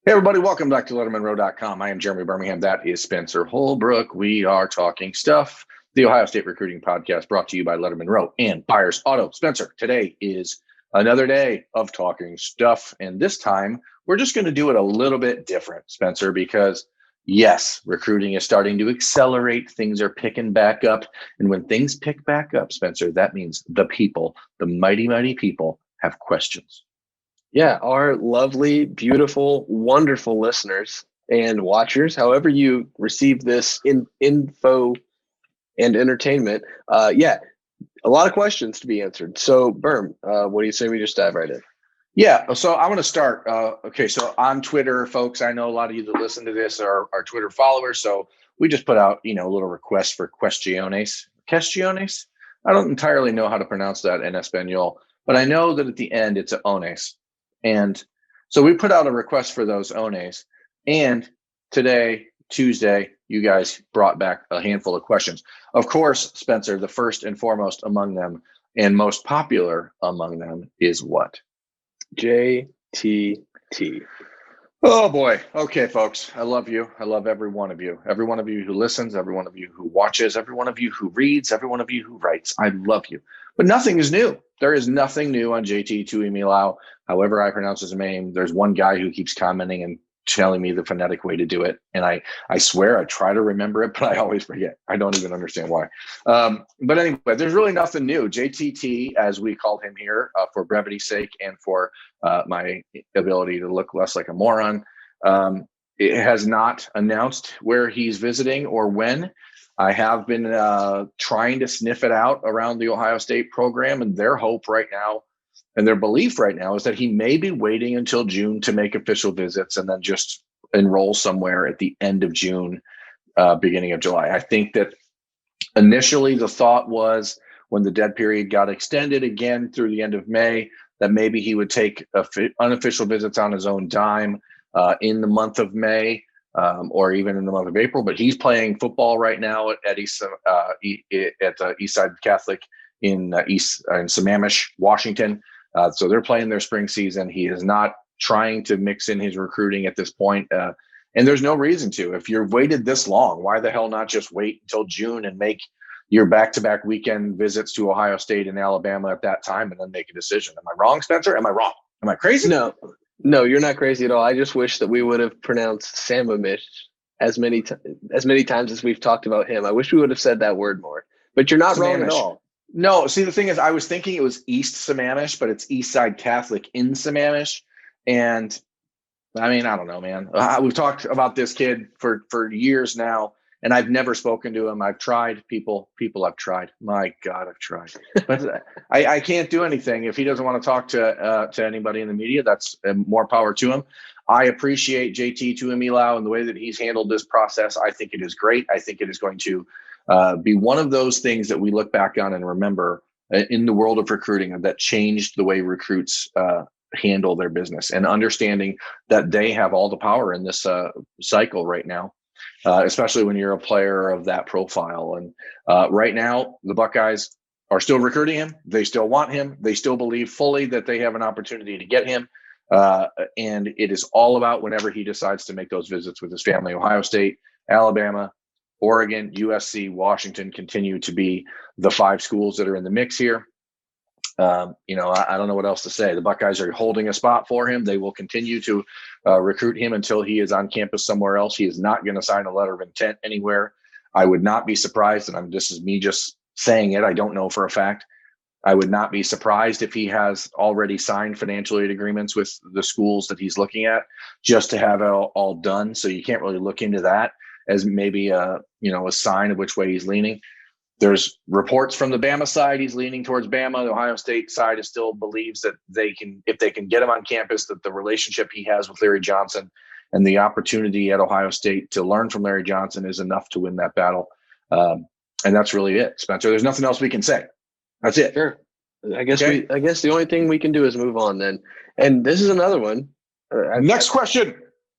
Hey, everybody, welcome back to LettermenRow.com. I am Jeremy Birmingham. That is Spencer Holbrook. We are talking stuff, the Ohio State recruiting podcast brought to you by Lettermen Row and Buyers Auto. Spencer, today is another day of talking stuff. And this time, we're just going to do it a little bit different, Spencer, because yes, recruiting is starting to accelerate. Things are picking back up. And when things pick back up, Spencer, that means the people, the mighty, mighty people have questions. Yeah, our lovely, beautiful, wonderful listeners and watchers, however you receive this info and entertainment, a lot of questions to be answered. So, Berm, what do you say we just dive right in? Yeah, so I want to start. Okay, so on Twitter, folks, I know a lot of you that listen to this are Twitter followers. So we just put out, a little request for questiones. Questiones? I don't entirely know how to pronounce that in Espanol, but I know that at the end it's a ones. And so we put out a request for those ones. And today, Tuesday, you guys brought back a handful of questions. Of course, Spencer, the first and foremost among them and most popular among them is what? JTT. Oh boy. Okay, folks. I love you. I love every one of you. Every one of you who listens, every one of you who watches, every one of you who reads, every one of you who writes. I love you. But nothing is new. There is nothing new on JT Tuimilao. However I pronounce his name, there's one guy who keeps commenting and telling me the phonetic way to do it. And I swear I try to remember it, but I always forget. I don't even understand why. But anyway, there's really nothing new. JTT, as we call him here, for brevity's sake and for my ability to look less like a moron, it has not announced where he's visiting or when. I have been trying to sniff it out around the Ohio State program, and their hope right now and their belief right now is that he may be waiting until June to make official visits and then just enroll somewhere at the end of June, beginning of July. I think that initially the thought was when the dead period got extended again through the end of May, that maybe he would take unofficial visits on his own dime in the month of May. Or even in the month of April, but he's playing football right now at Eastside Catholic in Sammamish, Washington. So they're playing their spring season. He is not trying to mix in his recruiting at this point, and there's no reason to. If you've waited this long, why the hell not just wait until June and make your back-to-back weekend visits to Ohio State and Alabama at that time, and then make a decision? Am I wrong, Spencer? Am I wrong? Am I crazy? No, you're not crazy at all. I just wish that we would have pronounced Sammamish as many times as we've talked about him. I wish we would have said that word more. But you're not wrong at all. No, see, the thing is, I was thinking it was East Sammamish, but it's Eastside Catholic in Sammamish. And I mean, I don't know, man. We've talked about this kid for years now, and I've never spoken to him. I've tried. People I've tried. My God, I've tried. But I can't do anything. If he doesn't want to talk to anybody in the media, that's more power to him. I appreciate JT Tuimilao and the way that he's handled this process. I think it is great. I think it is going to be one of those things that we look back on and remember in the world of recruiting that changed the way recruits handle their business, and understanding that they have all the power in this cycle right now. Especially when you're a player of that profile. And right now, the Buckeyes are still recruiting him. They still want him. They still believe fully that they have an opportunity to get him. And it is all about whenever he decides to make those visits with his family. Ohio State, Alabama, Oregon, USC, Washington continue to be the 5 schools that are in the mix here. I don't know what else to say. The Buckeyes are holding a spot for him. They will continue to recruit him until he is on campus somewhere else. He is not going to sign a letter of intent anywhere. I would not be surprised, and this is me just saying it. I don't know for a fact. I would not be surprised if he has already signed financial aid agreements with the schools that he's looking at, just to have it all done. So you can't really look into that as maybe a sign of which way he's leaning. There's reports from the Bama side. He's leaning towards Bama. The Ohio State side still believes that if they can get him on campus, that the relationship he has with Larry Johnson and the opportunity at Ohio State to learn from Larry Johnson is enough to win that battle. And that's really it, Spencer. There's nothing else we can say. That's it. Sure. I guess the only thing we can do is move on then. And this is another one. Next question.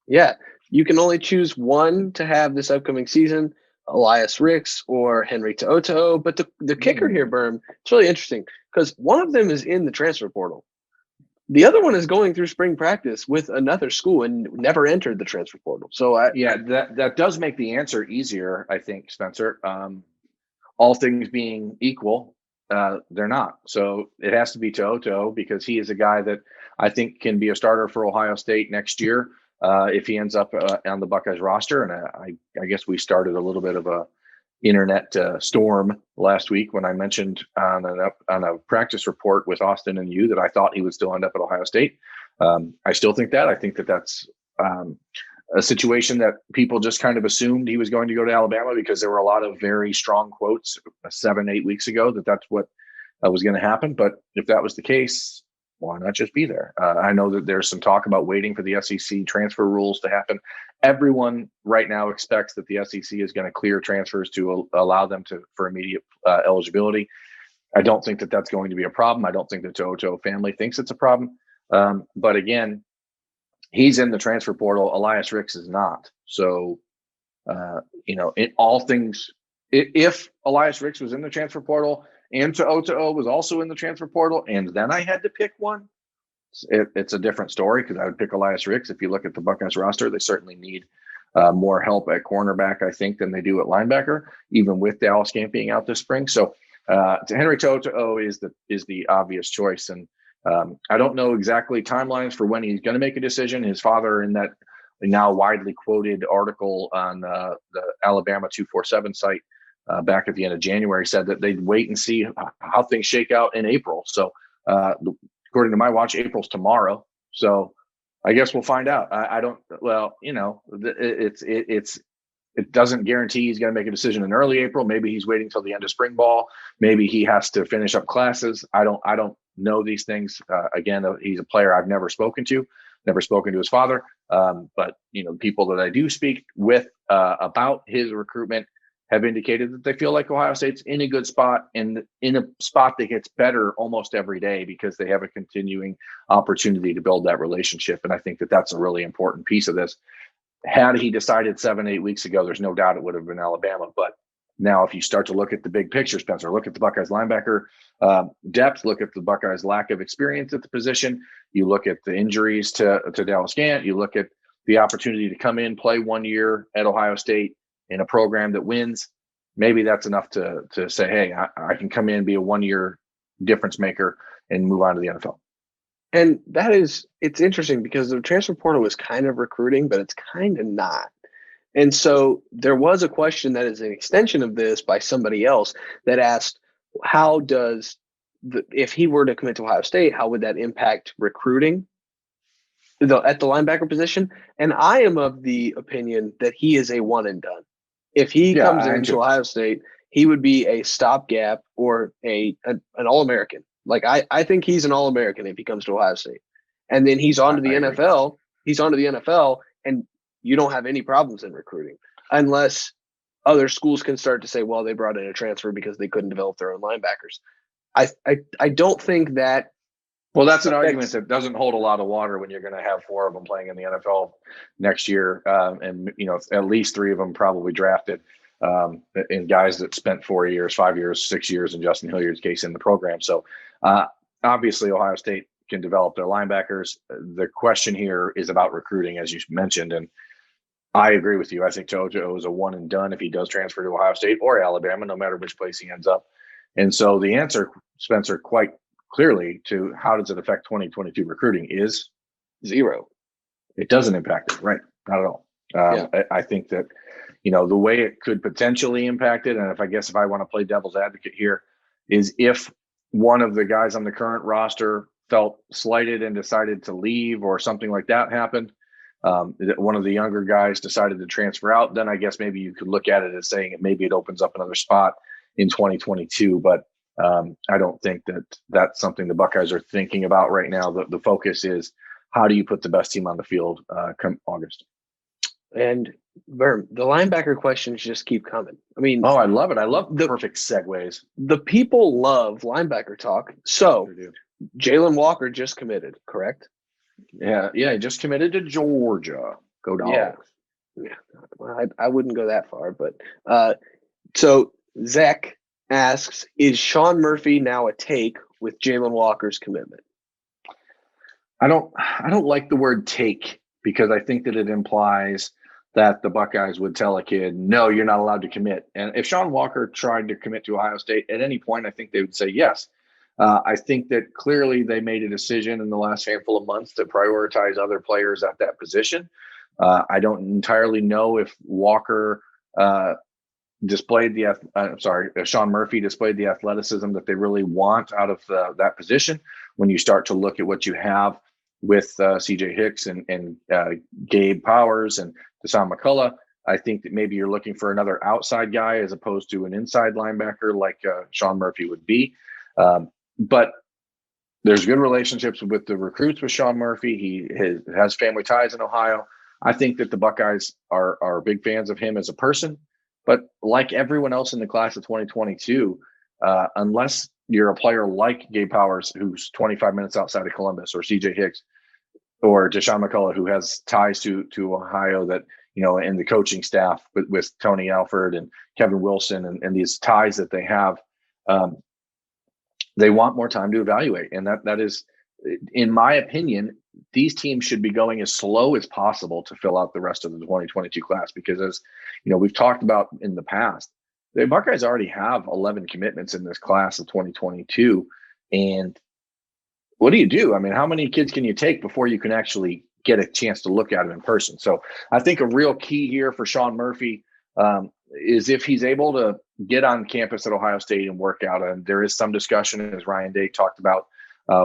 Yeah. You can only choose one to have this upcoming season. Elias Ricks or Henry To'oto'o. But the kicker here, Berm, it's really interesting because one of them is in the transfer portal. The other one is going through spring practice with another school and never entered the transfer portal. So that does make the answer easier, I think, Spencer. All things being equal, they're not. So it has to be Toto because he is a guy that I think can be a starter for Ohio State next year if he ends up on the Buckeyes roster. And I guess we started a little bit of a internet storm last week when I mentioned on a practice report with Austin and you that I thought he would still end up at Ohio State. I still think that. I think that that's a situation that people just kind of assumed he was going to go to Alabama because there were a lot of very strong quotes 7-8 weeks ago that that's what was going to happen. But if that was the case, why not just be there? I know that there's some talk about waiting for the SEC transfer rules to happen. Everyone right now expects that the SEC is going to clear transfers to allow them for immediate eligibility. I don't think that that's going to be a problem. I don't think the Toto family thinks it's a problem. But again, he's in the transfer portal. Elias Ricks is not. So, in all things, if Elias Ricks was in the transfer portal and Toto was also in the transfer portal, and then I had to pick one, it's a different story because I would pick Elias Ricks. If you look at the Buckeyes roster, they certainly need more help at cornerback, I think, than they do at linebacker, even with Dallas Camp being out this spring. So Henry Toto is the obvious choice. And I don't know exactly timelines for when he's going to make a decision. His father, in that now widely quoted article on the Alabama 247 site back at the end of January, said that they'd wait and see how things shake out in April. So according to my watch, April's tomorrow. So I guess we'll find out. I don't. Well, it doesn't guarantee he's going to make a decision in early April. Maybe he's waiting till the end of spring ball. Maybe he has to finish up classes. I don't know these things. Again, he's a player I've never spoken to his father. But people that I do speak with about his recruitment have indicated that they feel like Ohio State's in a good spot and in a spot that gets better almost every day because they have a continuing opportunity to build that relationship. And I think that that's a really important piece of this. Had he decided 7-8 weeks ago, there's no doubt it would have been Alabama. But now if you start to look at the big picture, Spencer, look at the Buckeyes linebacker depth, look at the Buckeyes lack of experience at the position, you look at the injuries to Dallas Gant, you look at the opportunity to come in, play 1 year at Ohio State in a program that wins, maybe that's enough to say, hey, I can come in, be a 1 year difference maker and move on to the NFL. And it's interesting because the transfer portal is kind of recruiting, but it's kind of not. And so there was a question that is an extension of this by somebody else that asked, how does if he were to commit to Ohio State, how would that impact recruiting at the linebacker position? And I am of the opinion that he is a one and done. If he comes into Ohio State, he would be a stopgap or an All-American. Like I think he's an All-American if he comes to Ohio State. And then he's on to the NFL. He's on to the NFL, and you don't have any problems in recruiting unless other schools can start to say, well, they brought in a transfer because they couldn't develop their own linebackers. I don't think that. Well, that's an argument that doesn't hold a lot of water when you're going to have 4 of them playing in the NFL next year. And, at least 3 of them probably drafted in guys that spent 4 years, 5 years, 6 years in Justin Hilliard's case in the program. So obviously Ohio State can develop their linebackers. The question here is about recruiting, as you mentioned. And I agree with you. I think Toto is a one and done if he does transfer to Ohio State or Alabama, no matter which place he ends up. And so the answer, Spencer, quite clearly to how does it affect 2022 recruiting is 0. It doesn't impact it, right? Not at all. I think that, the way it could potentially impact it, and if I want to play devil's advocate here, is if one of the guys on the current roster felt slighted and decided to leave or something like that happened, one of the younger guys decided to transfer out, then I guess maybe you could look at it as saying maybe it opens up another spot in 2022. But I don't think that that's something the Buckeyes are thinking about right now. The focus is how do you put the best team on the field come August? And the linebacker questions just keep coming. I mean, I love it. I love the perfect segues. The people love linebacker talk. So Jalen Walker just committed, correct? Yeah, he just committed to Georgia. Go Dogs. Yeah. Well, I wouldn't go that far, but so Zach asks, is Sean Murphy now a take with Jalen Walker's commitment? I don't like the word take, because I think that it implies that the Buckeyes would tell a kid, no, you're not allowed to commit. And if Sean Walker tried to commit to Ohio State at any point, I think they would say yes. I think that clearly they made a decision in the last handful of months to prioritize other players at that position. I don't entirely know if Walker Sean Murphy displayed the athleticism that they really want out of that position. When you start to look at what you have with CJ Hicks and Gabe Powers and Deshaun McCullough, I think that maybe you're looking for another outside guy as opposed to an inside linebacker like Sean Murphy would be. But there's good relationships with the recruits with Sean Murphy. He has family ties in Ohio. I think that the Buckeyes are big fans of him as a person. But like everyone else in the class of 2022, unless you're a player like Gabe Powers, who's 25 minutes outside of Columbus, or CJ Hicks, or Deshaun McCullough, who has ties to Ohio that, and the coaching staff with Tony Alford and Kevin Wilson and these ties that they have, they want more time to evaluate. And that is, in my opinion, these teams should be going as slow as possible to fill out the rest of the 2022 class, because as we've talked about in the past, the Buckeyes already have 11 commitments in this class of 2022. And what do you do? I mean, how many kids can you take before you can actually get a chance to look at them in person? So I think a real key here for Sean Murphy is if he's able to get on campus at Ohio State and work out. And there is some discussion, as Ryan Day talked about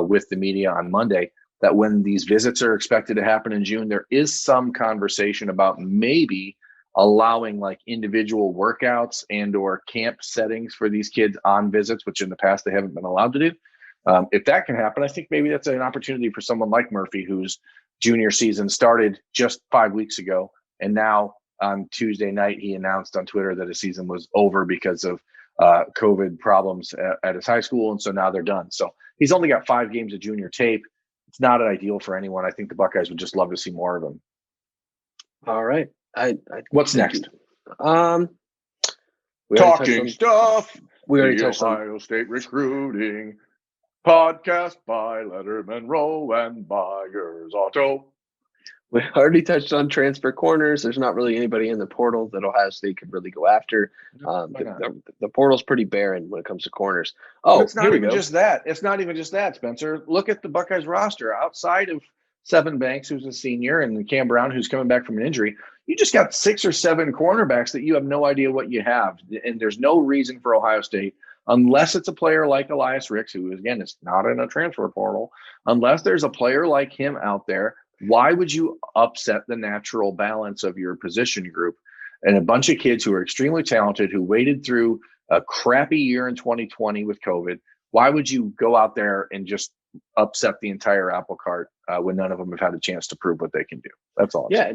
with the media on Monday, that when these visits are expected to happen in June, there is some conversation about maybe allowing like individual workouts and or camp settings for these kids on visits, which in the past they haven't been allowed to do. If that can happen, I think maybe that's an opportunity for someone like Murphy, whose junior season started just 5 weeks ago. And now on Tuesday night, he announced on Twitter that his season was over because of COVID problems at his high school. And so now they're done. So he's only got 5 games of junior tape. It's not ideal for anyone. I think the Buckeyes would just love to see more of him. All right. What's next? Talking stuff. We already the touched on Ohio State recruiting podcast by Lettermen Row and Buyers Auto. We already touched on transfer corners. There's not really anybody in the portal that Ohio State could really go after. The portal's pretty barren when it comes to corners. But it's not even just that. It's not even just that, Spencer. Look at the Buckeyes roster. Outside of Seven Banks, who's a senior, and Cam Brown, who's coming back from an injury, you just got 6 or 7 cornerbacks that you have no idea what you have. And there's no reason for Ohio State, unless it's a player like Elias Ricks, who, again, is not in a transfer portal, unless there's a player like him out there, why would you upset the natural balance of your position group and a bunch of kids who are extremely talented, who waded through a crappy year in 2020 with COVID? Why would you go out there and just upset the entire apple cart when none of them have had a chance to prove what they can do? That's all. Yeah.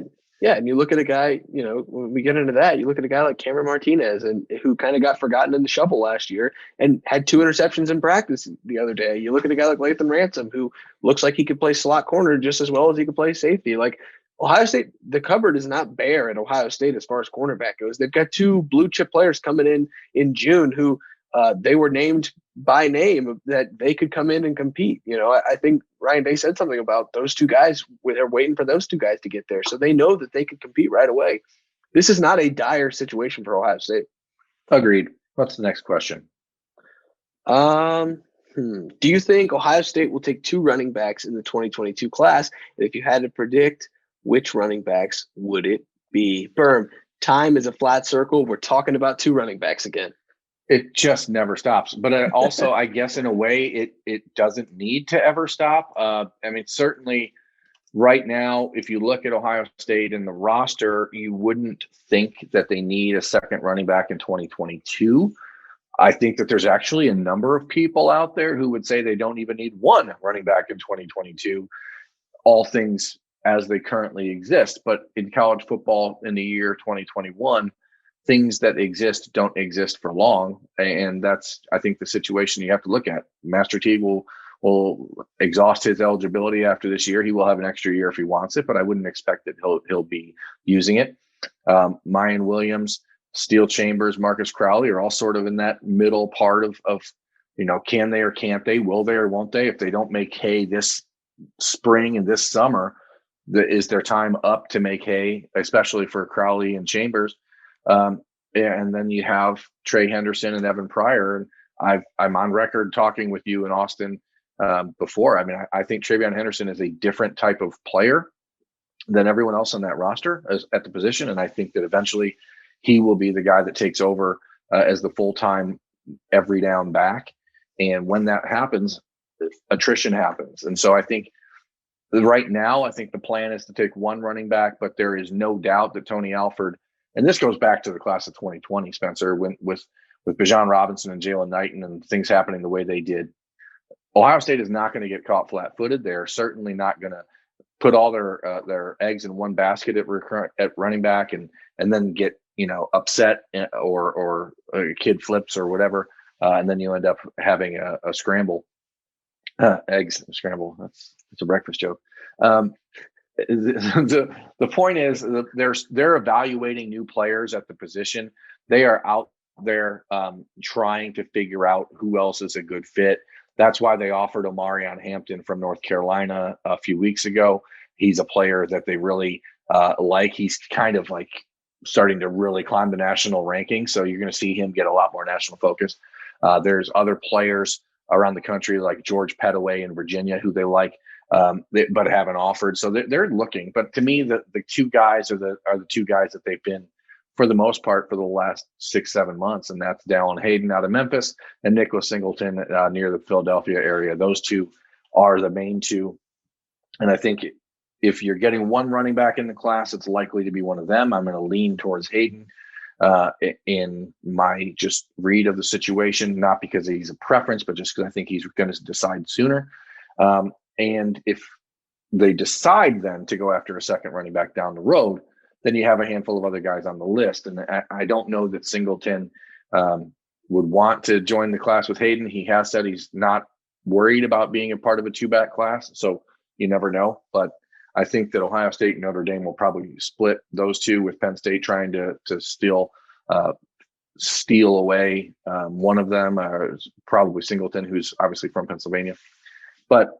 And you look at a guy, when we get into that, you look at a guy like Cameron Martinez, and who kind of got forgotten in the shuffle last year and had 2 interceptions in practice the other day. You look at a guy like Lathan Ransom, who looks like he could play slot corner just as well as he could play safety. Like, Ohio State, the cupboard is not bare at Ohio State as far as cornerback goes. They've got 2 blue chip players coming in June who they were named by name that they could come in and compete. I think Ryan Day said something about those 2 guys where they're waiting for those 2 guys to get there. So they know that they could compete right away. This is not a dire situation for Ohio State. Agreed. What's the next question? Do you think Ohio State will take 2 running backs in the 2022 class? And if you had to predict, which running backs would it be? Berm, time is a flat circle. We're talking about 2 running backs again. It just never stops. But also, I guess in a way, it doesn't need to ever stop. Certainly right now, if you look at Ohio State and the roster, you wouldn't think that they need a second running back in 2022. I think that there's actually a number of people out there who would say they don't even need 1 running back in 2022, all things as they currently exist. But in college football in the year 2021, things that exist don't exist for long. And that's, I think, the situation you have to look at. Master Teague will exhaust his eligibility after this year. He will have an extra year if he wants it, but I wouldn't expect that he'll be using it. Mayan Williams, Steele Chambers, Marcus Crowley are all sort of in that middle part of can they or can't they, will they or won't they? If they don't make hay this spring and this summer is their time up to make hay, especially for Crowley and Chambers. And then you have Trey Henderson and Evan Pryor. And I'm on record talking with you in Austin before. I mean, I think TreVeyon Henderson is a different type of player than everyone else on that roster at the position. And I think that eventually he will be the guy that takes over as the full-time every down back. And when that happens, attrition happens. And so I think right now, I think the plan is to take one running back, but there is no doubt that Tony Alford, and this goes back to the class of 2020, Spencer, when with Bijan Robinson and Jalen Knighton and things happening the way they did, Ohio State is not going to get caught flat-footed. They're certainly not going to put all their eggs in one basket at running back and then get upset or a kid flips or whatever, and then you end up having a scramble. Eggs scramble. That's a breakfast joke. The point is that they're evaluating new players at the position. They are out there trying to figure out who else is a good fit. That's why they offered Omarion Hampton from North Carolina a few weeks ago. He's a player that they really like. He's kind of like starting to really climb the national ranking. So you're going to see him get a lot more national focus. There's other players around the country like George Pettaway in Virginia who they like, but haven't offered. So they're looking. But to me, the two guys are the two guys that they've been for the most part for the last 6-7 months, and that's Dallin Hayden out of Memphis and Nicholas Singleton near the Philadelphia area. Those two are the main two. And I think if you're getting one running back in the class, it's likely to be one of them. I'm going to lean towards Hayden in my just read of the situation, not because he's a preference, but just because I think he's going to decide sooner. And if they decide then to go after a second running back down the road, then you have a handful of other guys on the list. And I don't know that Singleton would want to join the class with Hayden. He has said he's not worried about being a part of a two-back class, so you never know. But I think that Ohio State and Notre Dame will probably split those two, with Penn State trying to steal away one of them, probably Singleton, who's obviously from Pennsylvania. But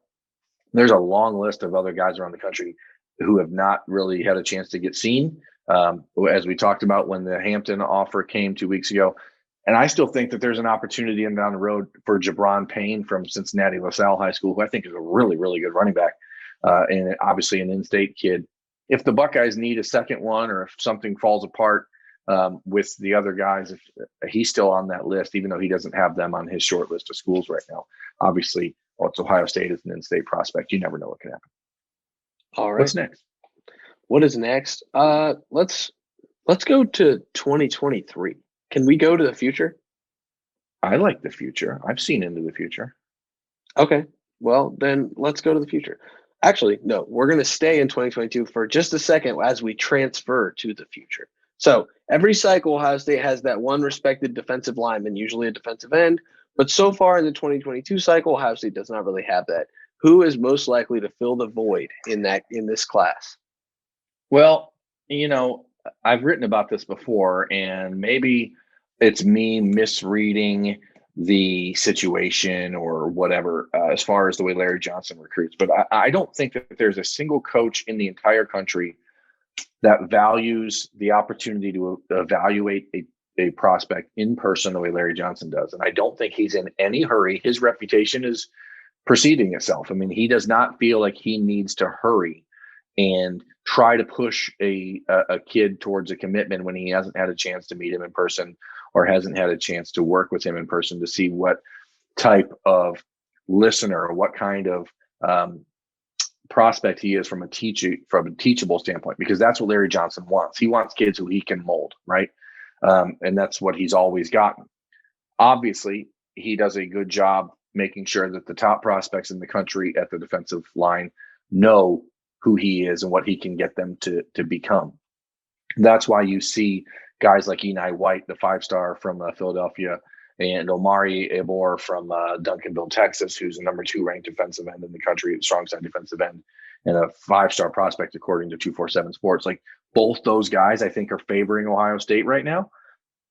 there's a long list of other guys around the country who have not really had a chance to get seen, as we talked about when the Hampton offer came 2 weeks ago. And I still think that there's an opportunity down the road for Jabron Payne from Cincinnati LaSalle High School, who I think is a really, really good running back, and obviously an in-state kid. If the Buckeyes need a second one, or if something falls apart with the other guys, if he's still on that list, even though he doesn't have them on his short list of schools right now. Obviously, it's Ohio State as an in-state prospect. You never know what can happen. All right. What's next? What is next? Let's go to 2023. Can we go to the future? I like the future. I've seen into the future. Okay. Well, then let's go to the future. Actually, no, we're going to stay in 2022 for just a second as we transfer to the future. So every cycle, Ohio State has that one respected defensive lineman, usually a defensive end. But so far in the 2022 cycle, Ohio State does not really have that. Who is most likely to fill the void in this class? Well, I've written about this before, and maybe it's me misreading the situation or whatever as far as the way Larry Johnson recruits. But I don't think that there's a single coach in the entire country that values the opportunity to evaluate a prospect in person the way Larry Johnson does. And I don't think he's in any hurry. His reputation is preceding itself. I mean, he does not feel like he needs to hurry and try to push a kid towards a commitment when he hasn't had a chance to meet him in person or hasn't had a chance to work with him in person to see what type of listener or what kind of prospect he is from a teachable standpoint, because that's what Larry Johnson wants. He wants kids who he can mold, right? And that's what he's always gotten. Obviously, he does a good job making sure that the top prospects in the country at the defensive line know who he is and what he can get them to become. That's why you see guys like Eni White, the 5-star from Philadelphia, and Omari Abor from Duncanville, Texas, who's the number 2 ranked defensive end in the country, strong side defensive end, and a 5-star prospect according to 247 Sports. Like, both those guys, I think, are favoring Ohio State right now,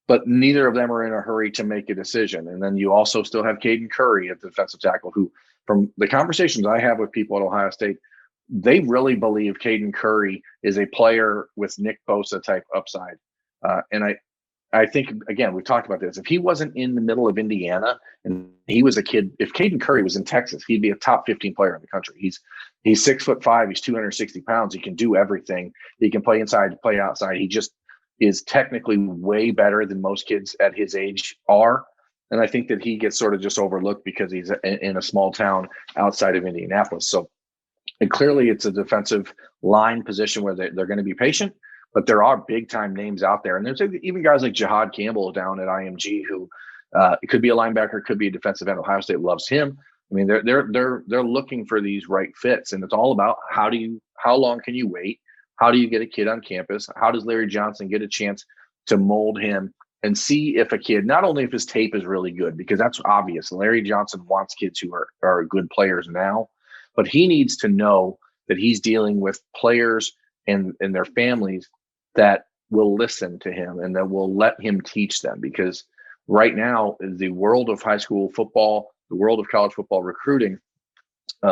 but neither of them are in a hurry to make a decision. And then you also still have Caden Curry at the defensive tackle, who from the conversations I have with people at Ohio State, they really believe Caden Curry is a player with Nick Bosa type upside. And I think, again, we've talked about this. If he wasn't in the middle of Indiana and he was a kid, if Caden Curry was in Texas, he'd be a top 15 player in the country. He's 6'5", he's 260 pounds. He can do everything. He can play inside, play outside. He just is technically way better than most kids at his age are. And I think that he gets sort of just overlooked because he's in a small town outside of Indianapolis. So, and clearly it's a defensive line position where they're going to be patient, but there are big time names out there. And there's even guys like Jihad Campbell down at IMG who it could be a linebacker, could be a defensive end. Ohio State loves him. I mean, they're looking for these right fits, and it's all about how long can you wait? How do you get a kid on campus? How does Larry Johnson get a chance to mold him and see if a kid, not only if his tape is really good, because that's obvious. Larry Johnson wants kids who are good players now, but he needs to know that he's dealing with players and their families that will listen to him and that will let him teach them. Because right now, the world of high school football, the world of college football recruiting,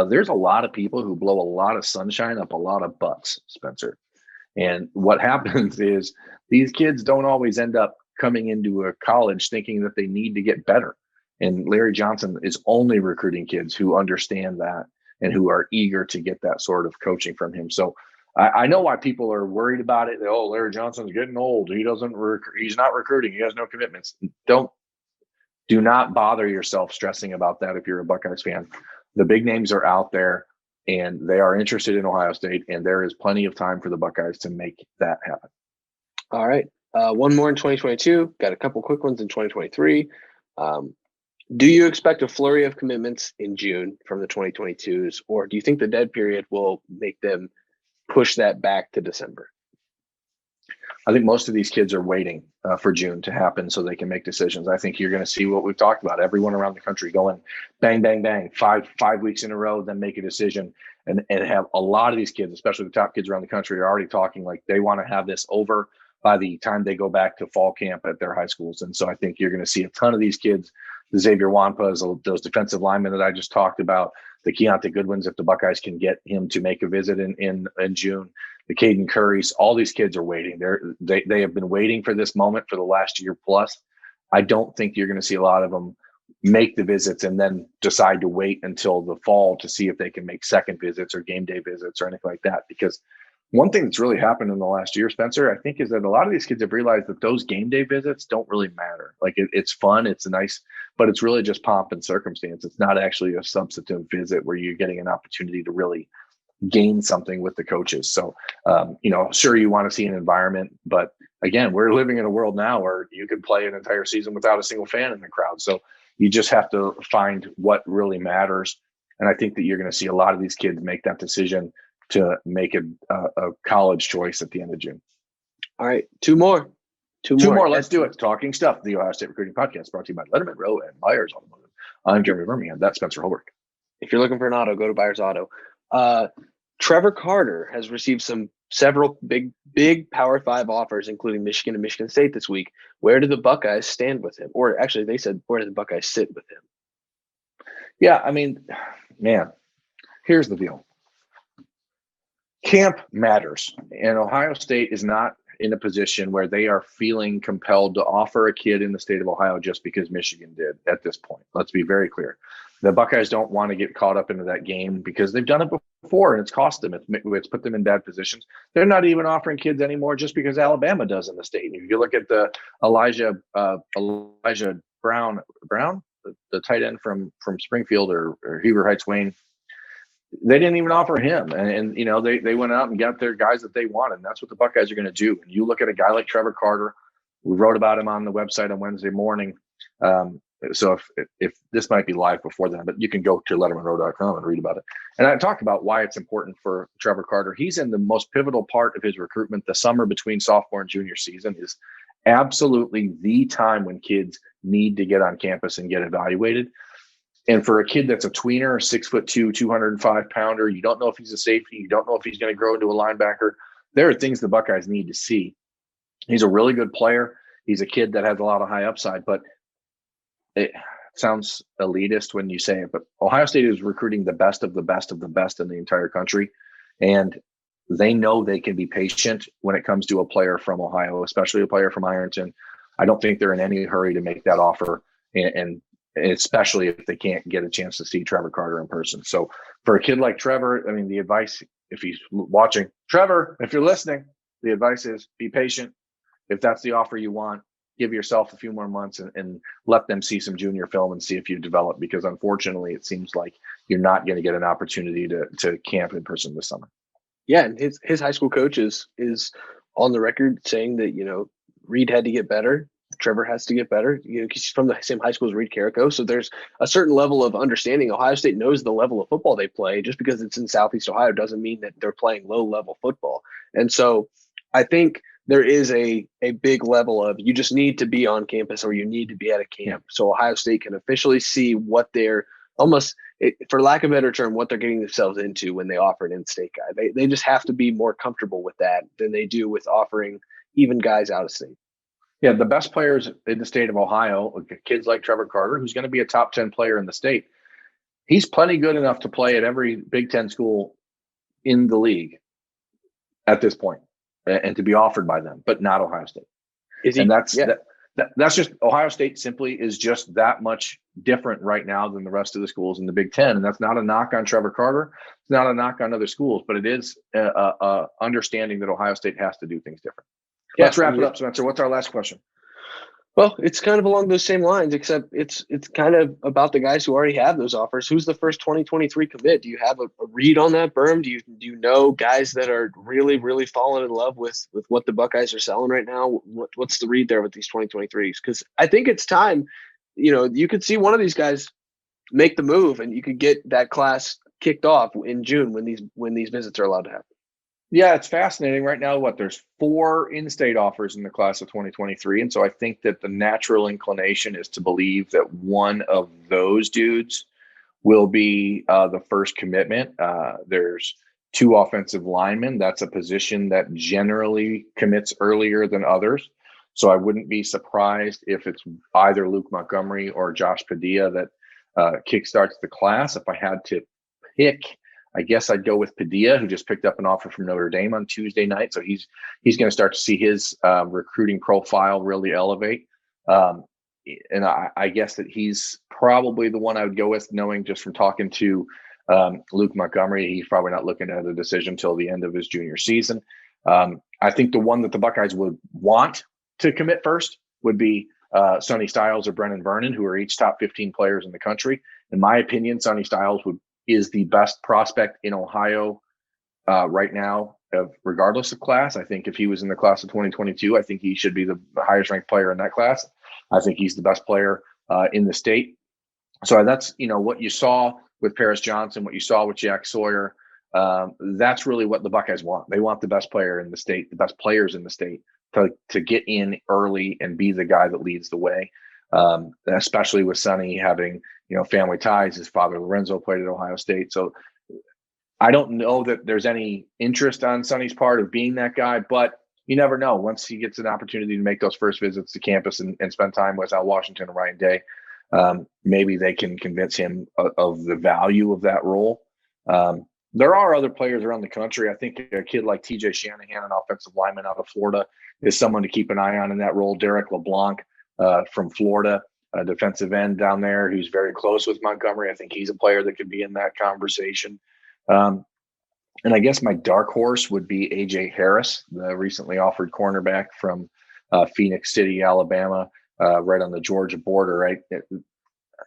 there's a lot of people who blow a lot of sunshine up a lot of butts, Spencer. And what happens is these kids don't always end up coming into a college thinking that they need to get better. And Larry Johnson is only recruiting kids who understand that and who are eager to get that sort of coaching from him. So I know why people are worried about it. Oh, Larry Johnson's getting old. He's not recruiting. He has no commitments. Do not bother yourself stressing about that if you're a Buckeyes fan. The big names are out there and they are interested in Ohio State, and there is plenty of time for the Buckeyes to make that happen. All right. One more in 2022. Got a couple quick ones in 2023. Do you expect a flurry of commitments in June from the 2022s, or do you think the dead period will make them push that back to December? I think most of these kids are waiting for June to happen so they can make decisions. I think you're going to see what we've talked about. Everyone around the country going bang, bang, bang, five weeks in a row, then make a decision. And have a lot of these kids, especially the top kids around the country, are already talking like they want to have this over by the time they go back to fall camp at their high schools. And so I think you're going to see a ton of these kids, the Xavier Wampas, those defensive linemen that I just talked about, the Keontae Goodwins, if the Buckeyes can get him to make a visit in June, the Caden Currys, all these kids are waiting. They have been waiting for this moment for the last year plus. I don't think you're going to see a lot of them make the visits and then decide to wait until the fall to see if they can make second visits or game day visits or anything like that. Because one thing that's really happened in the last year, Spencer, I think, is that a lot of these kids have realized that those game day visits don't really matter. Like it's fun, it's nice, but it's really just pomp and circumstance. It's not actually a substantive visit where you're getting an opportunity to really gain something with the coaches. So, sure, you want to see an environment, but again, we're living in a world now where you can play an entire season without a single fan in the crowd. So you just have to find what really matters. And I think that you're going to see a lot of these kids make that decision to make a college choice at the end of June. All right. Two more. Let's do it. Talking Stuff, the Ohio State Recruiting Podcast, brought to you by Lettermen Row and Buyers Automotive. I'm Jeremy Birmingham. That's Spencer Holbrook. If you're looking for an auto, go to Buyers Auto. Trevor Carter has received several big Power 5 offers, including Michigan and Michigan State this week. Where do the Buckeyes stand with him? Or actually, they said, where do the Buckeyes sit with him? Yeah, I mean, man, here's the deal. Camp matters, and Ohio State is not in a position where they are feeling compelled to offer a kid in the state of Ohio just because Michigan did at this point. Let's be very clear. The Buckeyes don't want to get caught up into that game because they've done it before and it's cost them. It's put them in bad positions. They're not even offering kids anymore just because Alabama does in the state. And if you look at the Elijah Brown, the tight end from Springfield or Heber Heights Wayne, they didn't even offer him. And they went out and got their guys that they wanted. And that's what the Buckeyes are going to do. And you look at a guy like Trevor Carter. We wrote about him on the website on Wednesday morning. So if this might be live before then, but you can go to lettermenrow.com and read about it. And I talked about why it's important for Trevor Carter. He's in the most pivotal part of his recruitment. The summer between sophomore and junior season is absolutely the time when kids need to get on campus and get evaluated. And for a kid that's a tweener, 6'2", 205-pounder, you don't know if he's a safety. You don't know if he's going to grow into a linebacker. There are things the Buckeyes need to see. He's a really good player. He's a kid that has a lot of high upside, but sounds elitist when you say it, but Ohio State is recruiting the best of the best of the best in the entire country. And they know they can be patient when it comes to a player from Ohio, especially a player from Ironton. I don't think they're in any hurry to make that offer, and especially if they can't get a chance to see Trevor Carter in person. So for a kid like Trevor, I mean, the advice, if he's watching, Trevor, if you're listening, the advice is be patient. If that's the offer you want, give yourself a few more months and let them see some junior film and see if you develop, because unfortunately it seems like you're not going to get an opportunity to camp in person this summer. Yeah, and his high school coach is on the record saying that, you know, Reed had to get better. Trevor has to get better. You know, he's from the same high school as Reed Carrico. So there's a certain level of understanding. Ohio State knows the level of football they play. Just because it's in Southeast Ohio doesn't mean that they're playing low-level football. And so I think there is a big level of you just need to be on campus or you need to be at a camp. So Ohio State can officially see what they're almost, for lack of a better term, what they're getting themselves into when they offer an in-state guy. They just have to be more comfortable with that than they do with offering even guys out of state. Yeah, the best players in the state of Ohio, kids like Trevor Carter, who's going to be a top 10 player in the state. He's plenty good enough to play at every Big Ten school in the league at this point and to be offered by them, but not Ohio State. And that's just Ohio State simply is just that much different right now than the rest of the schools in the Big Ten. And that's not a knock on Trevor Carter. It's not a knock on other schools, but it is understanding that Ohio State has to do things different. Let's wrap it up, Spencer. What's our last question? Well, it's kind of along those same lines, except it's kind of about the guys who already have those offers. Who's the first 2023 commit? Do you have a read on that, Berm? Do you know guys that are really, really falling in love with what the Buckeyes are selling right now? What's the read there with these 2023s? Because I think it's time. You know, you could see one of these guys make the move, and you could get that class kicked off in June when these visits are allowed to happen. Yeah, it's fascinating right now. There's 4 in-state offers in the class of 2023. And so I think that the natural inclination is to believe that one of those dudes will be the first commitment. There's 2 offensive linemen. That's a position that generally commits earlier than others. So I wouldn't be surprised if it's either Luke Montgomery or Josh Padilla that kickstarts the class. If I had to pick, I guess I'd go with Padilla, who just picked up an offer from Notre Dame on Tuesday night. So he's going to start to see his recruiting profile really elevate. And I guess that he's probably the one I would go with, knowing just from talking to Luke Montgomery, he's probably not looking at a decision until the end of his junior season. I think the one that the Buckeyes would want to commit first would be Sonny Styles or Brennan Vernon, who are each top 15 players in the country. In my opinion, Sonny Styles is the best prospect in Ohio right now, regardless of class. I think if he was in the class of 2022, I think he should be the highest ranked player in that class. I think he's the best player in the state. So that's, what you saw with Paris Johnson, what you saw with Jack Sawyer. That's really what the Buckeyes want. They want the best player in the state, the best players in the state to get in early and be the guy that leads the way. Especially with Sonny having, family ties. His father, Lorenzo, played at Ohio State. So I don't know that there's any interest on Sonny's part of being that guy, but you never know. Once he gets an opportunity to make those first visits to campus and spend time with Al Washington and Ryan Day, maybe they can convince him of the value of that role. There are other players around the country. I think a kid like TJ Shanahan, an offensive lineman out of Florida, is someone to keep an eye on in that role. Derek LeBlanc from Florida, a defensive end down there who's very close with Montgomery. I think he's a player that could be in that conversation. And I guess my dark horse would be AJ Harris, the recently offered cornerback from Phoenix City, Alabama, right on the Georgia border, right?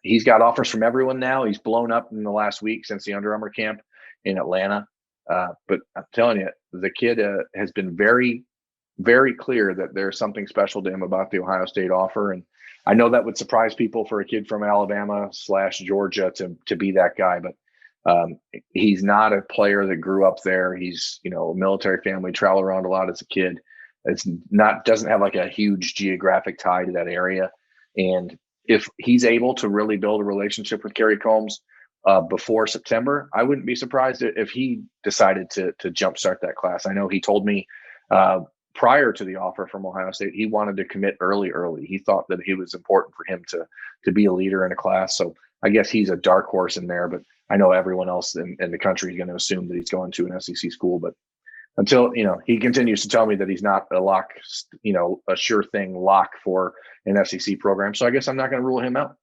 He's got offers from everyone now. He's blown up in the last week since the Under Armour camp in Atlanta. But I'm telling you, the kid has been very, very clear that there's something special to him about the Ohio State offer. And I know that would surprise people for a kid from Alabama/Georgia to be that guy, but he's not a player that grew up there. He's, a military family, traveled around a lot as a kid. Doesn't have like a huge geographic tie to that area. And if he's able to really build a relationship with Kerry Combs before September, I wouldn't be surprised if he decided to jumpstart that class. I know he told me prior to the offer from Ohio State, he wanted to commit early. He thought that it was important for him to be a leader in a class. So I guess he's a dark horse in there, but I know everyone else in the country is going to assume that he's going to an SEC school. But until, he continues to tell me that he's not a lock, a sure thing lock for an SEC program. So I guess I'm not going to rule him out.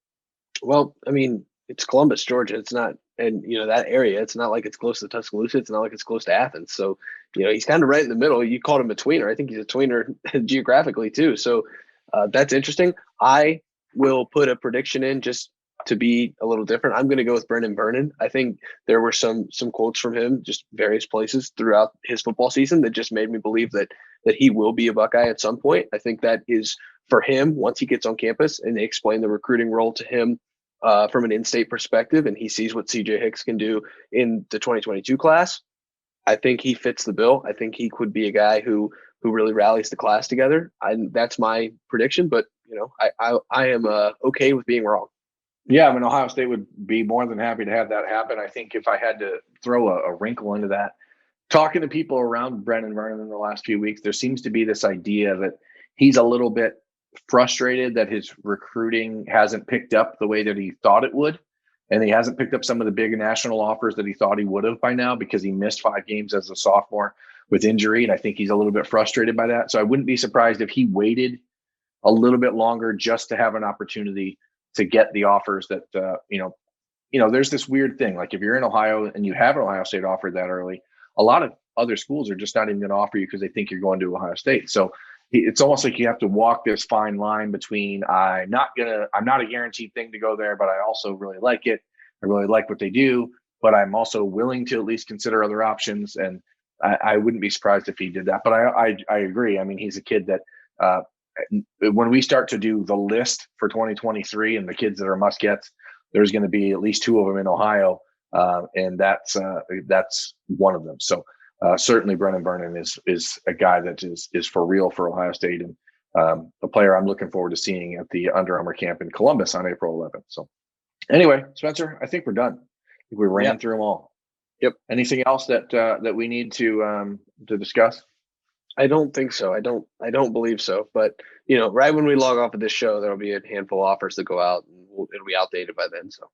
Well, I mean, it's Columbus, Georgia. It's not, and that area, it's not like it's close to Tuscaloosa. It's not like it's close to Athens. So, he's kind of right in the middle. You called him a tweener. I think he's a tweener geographically too. So that's interesting. I will put a prediction in just to be a little different. I'm going to go with Brennan Vernon. I think there were some quotes from him, just various places throughout his football season that just made me believe that he will be a Buckeye at some point. I think that is for him once he gets on campus and they explain the recruiting role to him from an in-state perspective, and he sees what CJ Hicks can do in the 2022 class. I think he fits the bill. I think he could be a guy who really rallies the class together. That's my prediction, but I am okay with being wrong. Yeah, I mean, Ohio State would be more than happy to have that happen. I think if I had to throw a wrinkle into that, talking to people around Brennan Vernon in the last few weeks, there seems to be this idea that he's a little bit frustrated that his recruiting hasn't picked up the way that he thought it would. And he hasn't picked up some of the big national offers that he thought he would have by now because he missed 5 games as a sophomore with injury. And I think he's a little bit frustrated by that. So I wouldn't be surprised if he waited a little bit longer just to have an opportunity to get the offers that, there's this weird thing. Like if you're in Ohio and you have an Ohio State offer that early, a lot of other schools are just not even going to offer you because they think you're going to Ohio State. So it's almost like you have to walk this fine line between I'm not a guaranteed thing to go there, but I also really like it. I really like what they do, but I'm also willing to at least consider other options. And I wouldn't be surprised if he did that. But I agree. I mean, he's a kid that when we start to do the list for 2023 and the kids that are must-gets, there's going to be at least 2 of them in Ohio, and that's one of them. So certainly Brennan Vernon is a guy that is for real for Ohio State, and a player I'm looking forward to seeing at the Under Armour camp in Columbus on April 11th. So anyway, Spencer, I think we're done. I think we ran through them all. Yep. Anything else that we need to discuss? I don't think so. I don't believe so. But right when we log off of this show, there'll be a handful of offers that go out, and it'll be outdated by then. So,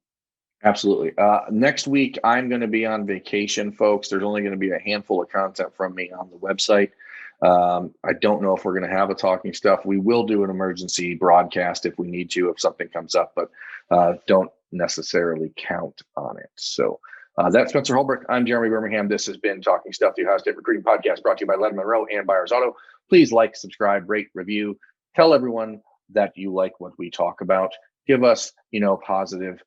absolutely. Next week, I'm going to be on vacation, folks. There's only going to be a handful of content from me on the website. I don't know if we're going to have a talking stuff. We will do an emergency broadcast if we need to, if something comes up, but don't necessarily count on it. So. That's Spencer Holbrook. I'm Jeremy Birmingham. This has been Talking Stuff, the Ohio State Recruiting Podcast, brought to you by Lettermen Row and Buyers Auto. Please like, subscribe, rate, review. Tell everyone that you like what we talk about. Give us, positive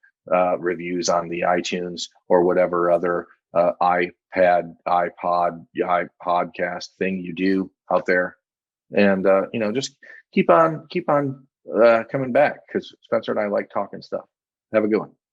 reviews on the iTunes or whatever other iPad, iPod, podcast thing you do out there. And, just keep on coming back because Spencer and I like talking stuff. Have a good one.